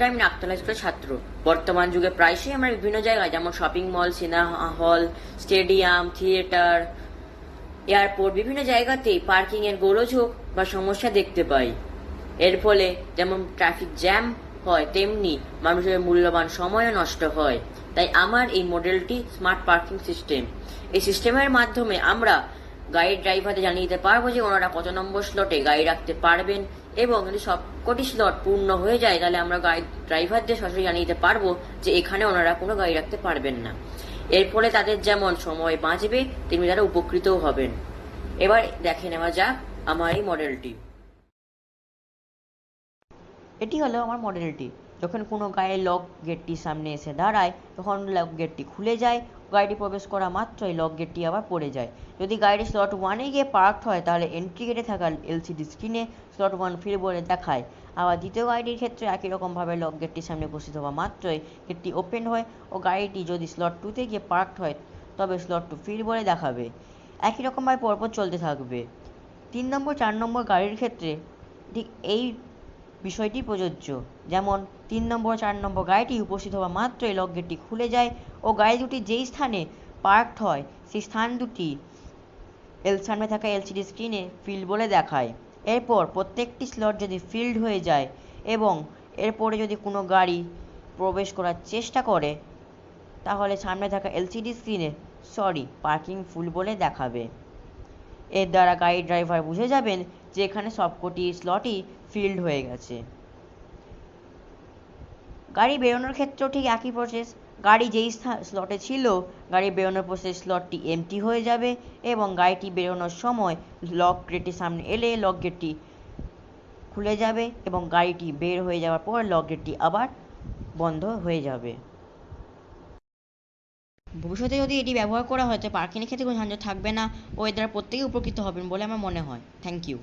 নমস্কার, আমি নাকতলা স্কুলের ছাত্র। বর্তমান যুগে প্রায়শই আমরা বিভিন্ন জায়গায় যেমন shopping mall, cinema hall, stadium, theatre, airport বিভিন্ন জায়গাতেই পার্কিং এর গোলযোগ বা সমস্যা দেখতে পাই। এর ফলে যেমন ট্রাফিক জ্যাম হয়, তেমনি মানুষের মূল্যবান সময়ও নষ্ট হয়। তাই আমার এই মডেলটি স্মার্ট পার্কিং সিস্টেম। এই সিস্টেমের মাধ্যমে আমরা গাড়ির ড্রাইভারদের জানিয়ে দিতে পারবো যে ওনারা কত নম্বর স্লটে গাড়ি রাখতে পারবেন, এবং যদি সবকটি স্লট পূর্ণ হয়ে যায় তাহলে আমরা গাড়ি ড্রাইভারদের সরাসরি জানিয়ে দিতে পারবো যে এখানে ওনারা কোনো গাড়ি রাখতে পারবেন না। এর ফলে তাদের যেমন সময় বাঁচবে, তেমনি তারা উপকৃতও হবেন। এবার দেখে নেওয়া যাক আমার এই মডেলটি। এটি হলো আমার মডেলটি। যখন কোনো গাড়ির লক গেটটির সামনে এসে দাঁড়ায়, তখন লক গেটটি খুলে যায়। গাড়িটি প্রবেশ করা মাত্রই লক গেটটি আবার পড়ে যায়। যদি গাড়িটি স্লট 1-এ গিয়ে পার্কড হয়, তাহলে এন্ট্রি গেটে থাকা এলসিডি স্ক্রিনে স্লট 1 ফিল বলে দেখায়। আবার দ্বিতীয় গাড়িটির ক্ষেত্রে একই রকমভাবে লক গেটটির সামনে উপস্থিত হওয়া মাত্রই গেটটি ওপেন হয় ও গাড়িটি যদি স্লট 2-তে গিয়ে পার্কড হয়, তবে স্লট 2 ফিল বলে দেখাবে। একই রকমভাবে পরপর চলতে থাকবে। 3 নম্বর 4 নম্বর গাড়ির ক্ষেত্রে ঠিক এই বিষয়টি প্রযোজ্য। যেমন 3 নম্বর 4 নম্বর গাড়িটি উপস্থিত হওয়া মাত্রই লক গেটটি খুলে যায় ও গাড়ি দুটি যেই স্থানে পার্কড হয় সেই স্থান দুটি সামনে থাকা এলসিডি স্ক্রিনে ফিল্ড বলে দেখায়। এরপর প্রত্যেকটি স্লট যদি ফিল্ড হয়ে যায় এবং এরপরে যদি কোনো গাড়ি প্রবেশ করার চেষ্টা করে, তাহলে সামনে থাকা এলসিডি স্ক্রিনে পার্কিং ফুল বলে দেখাবে। এর দ্বারা গাড়ির ড্রাইভার বুঝে যাবেন যে এখানে সবকটি স্লটই ফিল্ড হয়ে গেছে। গাড়ি বেরোনোর ক্ষেত্রেও ঠিক একই প্রসেস। গাড়ি যেই স্লটে ছিল, গাড়ি বেরোনোর পর স্লটটি এমটি হয়ে যাবে এবং গাড়িটি বেরোনোর সময় লক গেটটির সামনে এলে লক গেটটি খুলে যাবে এবং গাড়িটি বের হয়ে যাওয়ার পর লক গেটটি আবার বন্ধ হয়ে যাবে। ভবিষ্যতে যদি এটি ব্যবহার করা হয়, তো পার্কিংয়ের ক্ষেত্রে কোনো ঝঞ্ঝাট থাকবে না ও এর দ্বারা প্রত্যেকেই উপকৃত হবেন বলে আমার মনে হয়। Thank you.